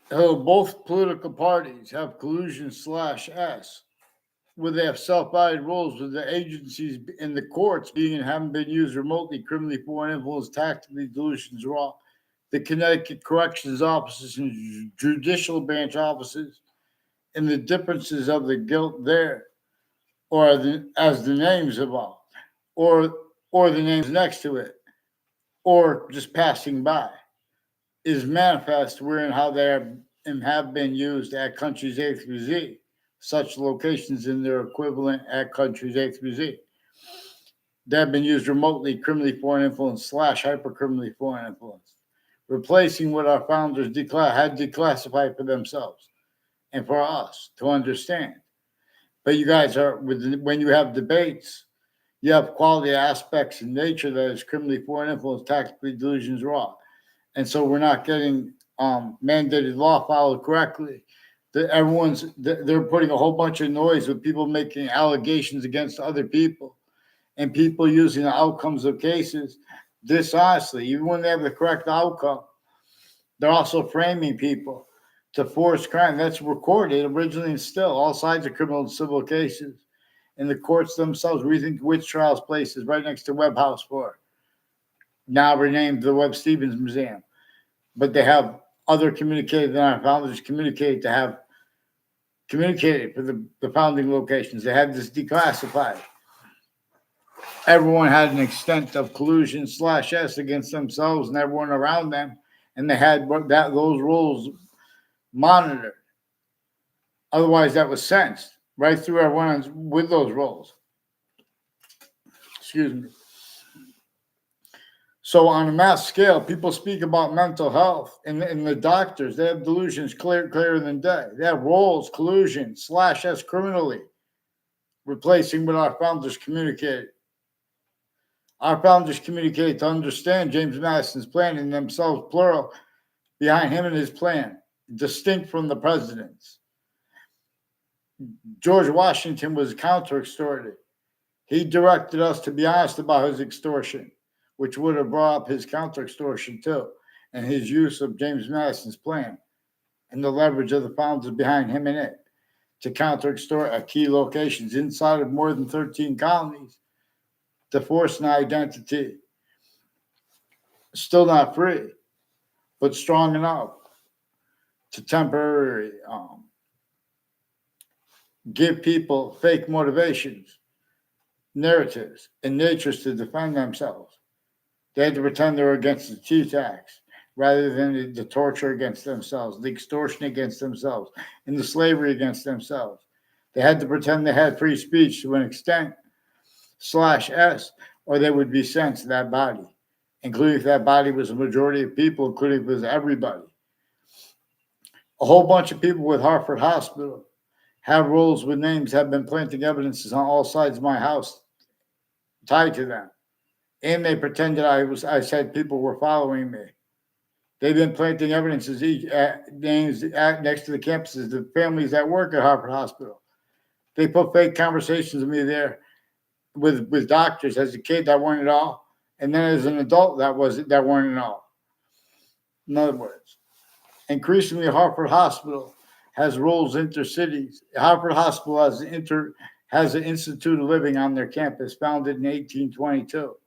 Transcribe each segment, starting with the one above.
Both political parties have collusion slash S, where they have self-guided roles with the agencies in the courts being and haven't been used remotely, criminally foreign influence, tactically delusions raw. The Connecticut corrections offices and judicial branch offices, and the differences of the guilt there, or as the names evolve, or or the names next to it, or just passing by, is manifest wherein how they are and have been used at countries A through Z, such locations in their equivalent at countries A through Z. They have been used remotely, criminally foreign influence slash hypercriminally foreign influence, replacing what our founders had declassified for themselves and for us to understand. But you guys are when you have debates, you have quality aspects in nature that is criminally foreign influence, tactically delusions raw, and so we're not getting mandated law followed correctly. They're putting a whole bunch of noise with people making allegations against other people and people using the outcomes of cases dishonestly, even when they have the correct outcome. They're also framing people to force crime. That's recorded originally and still all sides of criminal and civil cases. In the courts themselves, we think Witch Trials Place is right next to Webb House 4, now renamed the Webb Stevens Museum. But they have other communicated than our founders communicated to have communicated for the founding locations. They had this declassified. Everyone had an extent of collusion slash S against themselves and everyone around them, and they had those rules monitored. Otherwise, that was sensed right through everyone with those roles. Excuse me. So on a mass scale, people speak about mental health, and the doctors, they have delusions clearer than day. They have roles, collusion, slash S criminally, replacing what our founders communicated. Our founders communicated to understand James Madison's plan in themselves, plural, behind him and his plan, distinct from the president's. George Washington was counter-extorted. He directed us to be honest about his extortion, which would have brought up his counter-extortion too, and his use of James Madison's plan and the leverage of the founders behind him in it to counter-extort at key locations inside of more than 13 colonies to force an identity. Still not free, but strong enough to temporarily give people fake motivations, narratives, and natures to defend themselves. They had to pretend they were against the tea tax rather than the torture against themselves, the extortion against themselves, and the slavery against themselves. They had to pretend they had free speech to an extent, slash S, or they would be sent to that body, including if that body was a majority of people, including if it was everybody. A whole bunch of people with Hartford Hospital have roles with names, have been planting evidences on all sides of my house tied to them. And they pretended I said people were following me. They've been planting evidences, names next to the campuses, the families that work at Hartford Hospital. They put fake conversations with me there with doctors as a kid that weren't at all, and then as an adult that weren't at all. In other words, increasingly Hartford Hospital has roles intercities. Hartford Hospital has an Institute of Living on their campus, founded in 1822,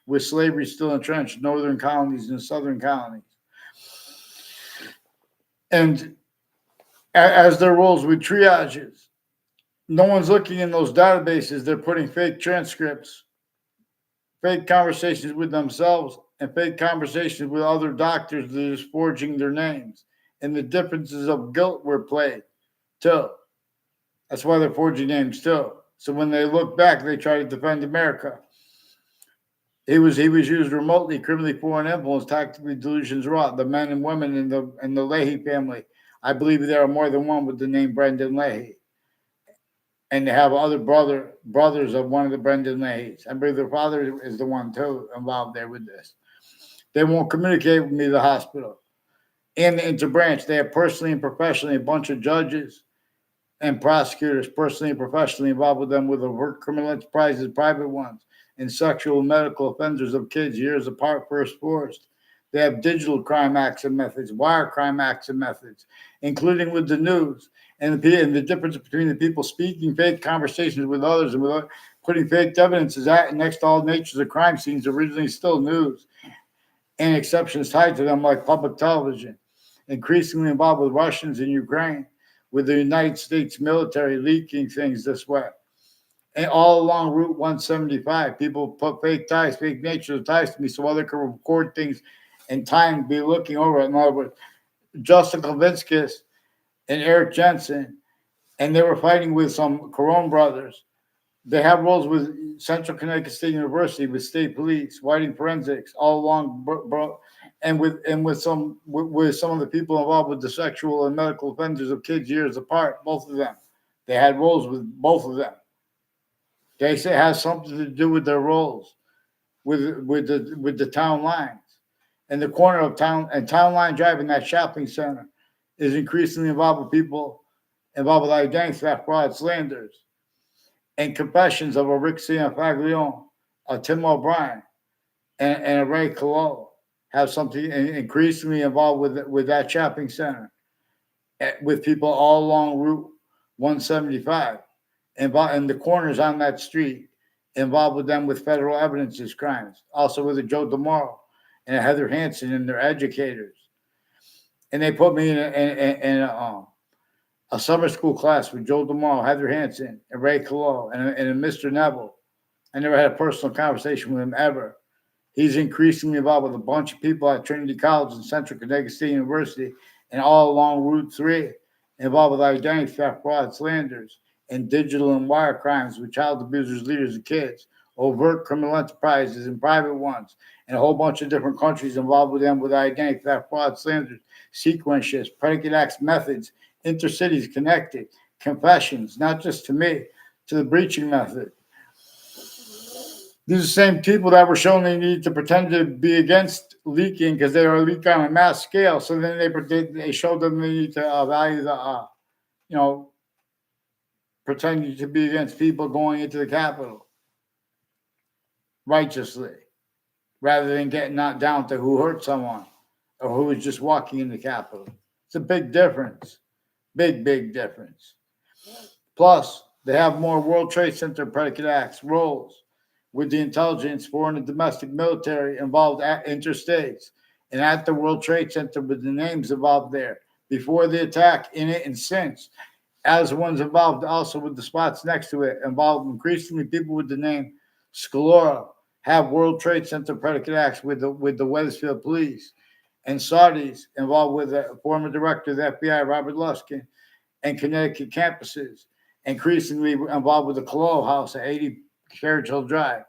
with slavery still entrenched in northern colonies and southern colonies. And as their roles with triages, no one's looking in those databases. They're putting fake transcripts, fake conversations with themselves, and fake conversations with other doctors that are just forging their names. And the differences of guilt were played too. That's why they're forging names too. So when they look back, they try to defend America. He was used remotely, criminally foreign influence, tactically delusions wrought. The men and women in the Leahy family, I believe there are more than one with the name Brendan Leahy, and they have other brothers of one of the Brendan Leahys. I believe their father is the one too involved there with this. They won't communicate with me at the hospital. And the interbranch, they have personally and professionally a bunch of judges and prosecutors personally and professionally involved with them with overt criminal enterprises, private ones, and sexual medical offenders of kids years apart, first forced. They have digital crime acts and methods, wire crime acts and methods, including with the news. And the difference between the people speaking fake conversations with others and putting fake evidence is that next to all natures of crime scenes originally still news and exceptions tied to them like public television, increasingly involved with Russians in Ukraine, with the United States military leaking things this way. And all along Route 175, people put fake ties, fake nature of ties to me so other can record things and time be looking over it. In other words, Justin Kovinskis and Eric Jensen, and they were fighting with some Corona brothers. They have roles with Central Connecticut State University, with state police, Whiting Forensics, all along, and with some of the people involved with the sexual and medical offenders of kids years apart. Both of them, they had roles with both of them. They say it has something to do with their roles, with the town lines, and the corner of town and Town Line Drive in that shopping center is increasingly involved with people involved with identity theft, fraud, slanders, and confessions of a Rick Faglione, a Tim O'Brien, and a Ray Cololo have something increasingly involved with that shopping center, with people all along Route 175, and the corners on that street, involved with them with federal evidence as crimes. Also with a Joe DeMauro and a Heather Hansen and their educators. And they put me in a summer school class with Joe DeMauro, Heather Hansen, and Ray Cololo, and a Mr. Neville. I never had a personal conversation with him ever. He's increasingly involved with a bunch of people at Trinity College and Central Connecticut State University and all along Route 3, involved with identity theft, fraud, slanders, and digital and wire crimes with child abusers, leaders, and kids, overt criminal enterprises and private ones, and a whole bunch of different countries involved with them with identity theft, fraud, slanders, sequence shifts, predicate acts, methods, intercities connected, confessions, not just to me, to the breaching method. These are the same people that were shown they need to pretend to be against leaking because they were leaking on a mass scale. So then they showed them they need to value the, pretending to be against people going into the Capitol righteously, rather than getting knocked down to who hurt someone or who was just walking in the Capitol. It's a big difference. Big, big difference. Plus, they have more World Trade Center predicate acts, roles with the intelligence, foreign and domestic military involved at interstates and at the World Trade Center with the names involved there before the attack, in it, and since, as ones involved also with the spots next to it, involved increasingly people with the name Scalora have World Trade Center predicate acts with the Wethersfield Police, and Saudis involved with the former director of the FBI, Robert Luskin, and Connecticut campuses, increasingly involved with the Cololo House at 80 Carriage Hill Drive,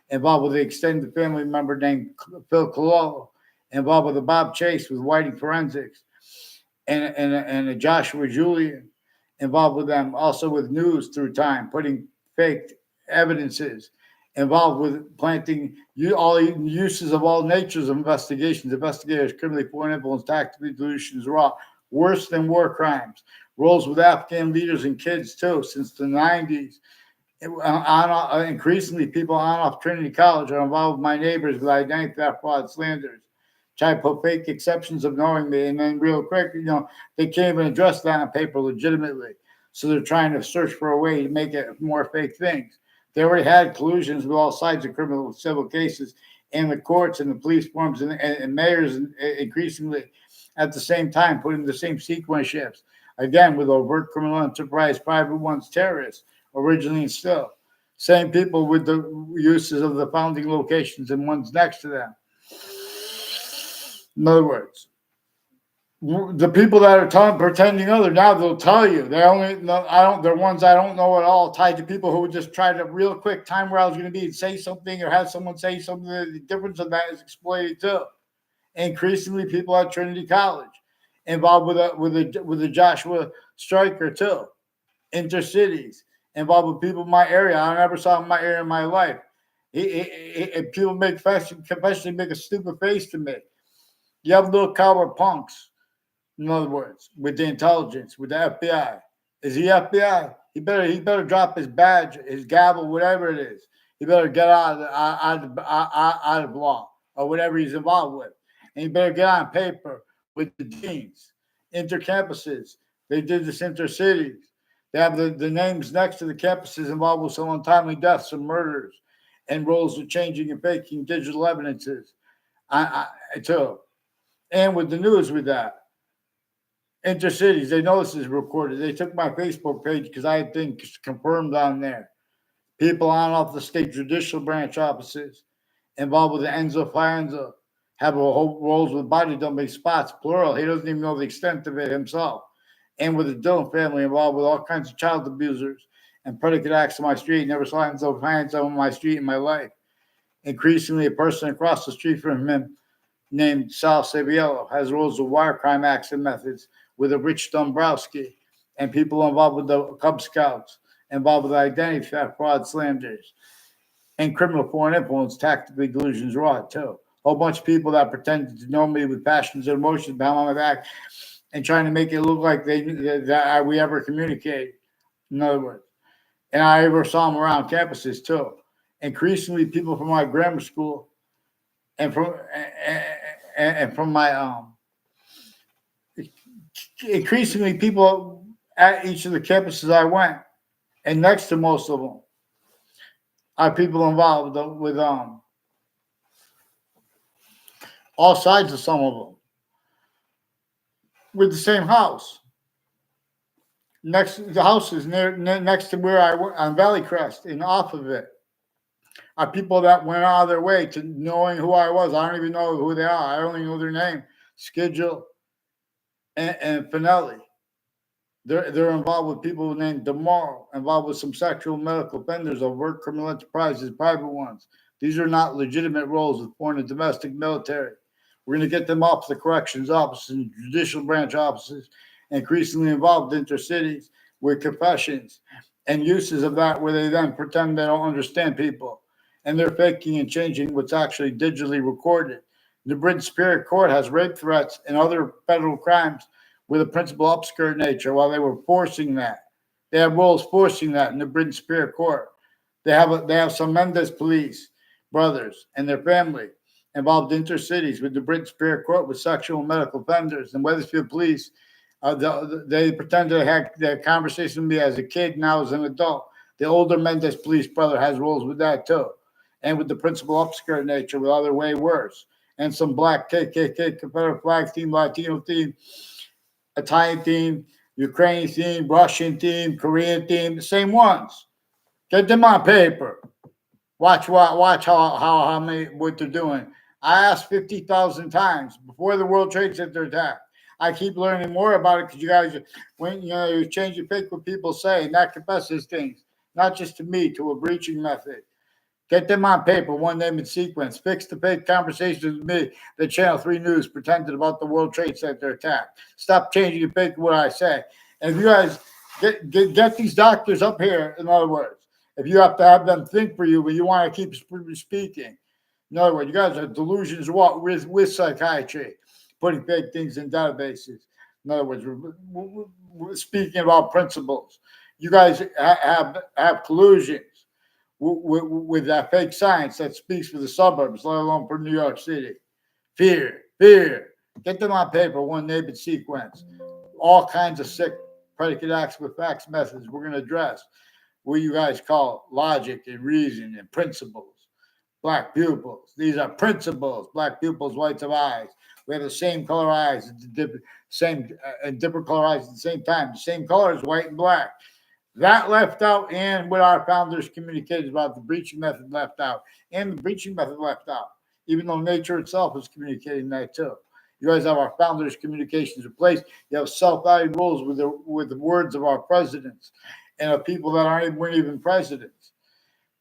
involved with the extended family member named Phil Cololo, involved with a Bob Chase with Whiting Forensics, and a Joshua Julian, involved with them, also with news through time, putting fake evidences, involved with planting all uses of all natures of investigations, investigators, criminally foreign influence, tactically delusions, raw, worse than war crimes, roles with Afghan leaders and kids too, since the 90s. Increasingly, people on off Trinity College are involved with my neighbors with identity theft, fraud, slanders. Try to put fake exceptions of knowing me, and then real quick, they can't even address that on paper legitimately. So they're trying to search for a way to make it more fake things. They already had collusions with all sides of criminal and civil cases and the courts and the police forms and mayors increasingly at the same time, putting the same sequence shifts. Again, with overt criminal enterprise, private ones, terrorists, originally and still. Same people with the uses of the founding locations and ones next to them. In other words, the people that are pretending other now, they'll tell you they're ones I don't know at all, tied to people who would just try to real quick time where I was going to be and say something or have someone say something. The difference of that is exploited too. Increasingly, people at Trinity College involved with a Joshua Stryker too. Intercities involved with people in my area. I never saw in my area in my life. People make confession, make a stupid face to me. You have little coward punks. In other words, with the intelligence, with the FBI. Is he FBI? He better drop his badge, his gavel, whatever it is. He better get out of law or whatever he's involved with. And you better get on paper with the deans, intercampuses. They did this intercities. They have the names next to the campuses involved with some untimely deaths and murders, and roles of changing and faking digital evidences. Too. And with the news with that, intercities, they know this is recorded. They took my Facebook page because I had things confirmed on there. People on off the state judicial branch offices involved with the Enzo Fianza have a whole roles with body dumping spots, plural. He doesn't even know the extent of it himself. And with the Dillon family involved with all kinds of child abusers and predicate acts on my street. Never saw Enzo Fianza on my street in my life. Increasingly, a person across the street from him named Sal Saviello has roles of wire crime acts and methods with a Rich Dombrowski and people involved with the Cub Scouts, involved with identity theft, fraud, slanders, and criminal foreign influence, tactically delusions raw too. A whole bunch of people that pretended to know me with passions and emotions behind my back and trying to make it look like we ever communicated. In other words, and I ever saw them around campuses too. Increasingly, people from my grammar school and from my increasingly people at each of the campuses I went, and next to most of them are people involved with all sides of some of them with the same house. The house is next to where I went on Valley Crest, and off of it are people that went out of their way to knowing who I was. I don't even know who they are. I only know their name, Schedule and Finelli. They're involved with people named DeMorrow, involved with some sexual medical offenders, overt criminal enterprises, private ones. These are not legitimate roles with foreign and domestic military. We're going to get them off the corrections offices and judicial branch offices, increasingly involved intercities with confessions and uses of that where they then pretend they don't understand people. And they're faking and changing what's actually digitally recorded. The Britain Superior Court has rape threats and other federal crimes with a principal upskirt nature while they were forcing that. They have roles forcing that in the Britain Superior Court. They have some Mendez police brothers and their family involved intercities with the Britain Superior Court with sexual and medical offenders. And Wethersfield police, they pretended to have that conversation with me as a kid, now as an adult. The older Mendez police brother has roles with that too. And with the principal upskirt nature with other way worse. And some black KKK, Confederate flag team, Latino team, Italian team, Ukrainian team, Russian team, Korean team, the same ones. Get them on paper. Watch how many what they're doing. I asked 50,000 times before the World Trade Center attack. I keep learning more about it because you guys, when you change your pick what people say, not confesses things, not just to me, to a breaching method. Get them on paper, one name and sequence. Fix the fake conversations with me that Channel 3 News pretended about the World Trade Center attack. Stop changing your pick what I say. And if you guys get these doctors up here, in other words, if you have to have them think for you, but you want to keep speaking, in other words, you guys are delusions what with psychiatry, putting fake things in databases. In other words, we're speaking about principles. You guys have collusions with that fake science that speaks for the suburbs, let alone for New York City. Fear. Get them on paper, one name and sequence. All kinds of sick predicate acts with facts methods we're going to address. What you guys call logic and reason and principles. Black pupils. These are principles. Black pupils, whites of eyes. We have the same color eyes, and different color eyes at the same time. The same colors, white and black. That left out, and what our founders communicated about the breaching method left out, and the breaching method left out, even though nature itself is communicating that too. You guys have our founders' communications in place. You have self-valued rules with the words of our presidents and of people that weren't even presidents.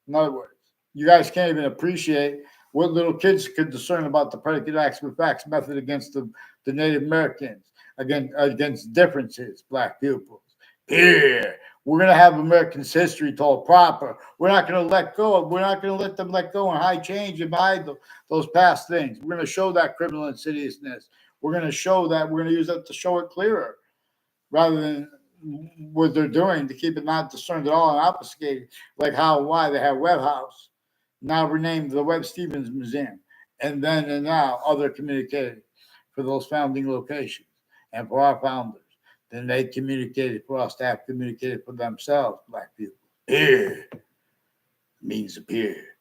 In other words, you guys can't even appreciate what little kids could discern about the predicate acts with facts method against the Native Americans, against differences, black pupils. Here, we're going to have Americans' history told proper. We're not going to let go. We're not going to let them let go and hide change and hide those past things. We're going to show that criminal insidiousness. We're going to show that. We're going to use that to show it clearer rather than what they're doing to keep it not discerned at all and obfuscated, like how and why they have Webb House, now renamed the Webb Stevens Museum, and then and now other communicated for those founding locations and for our founders. Then they communicated for us to have communicated for themselves, Black people. Here means appear.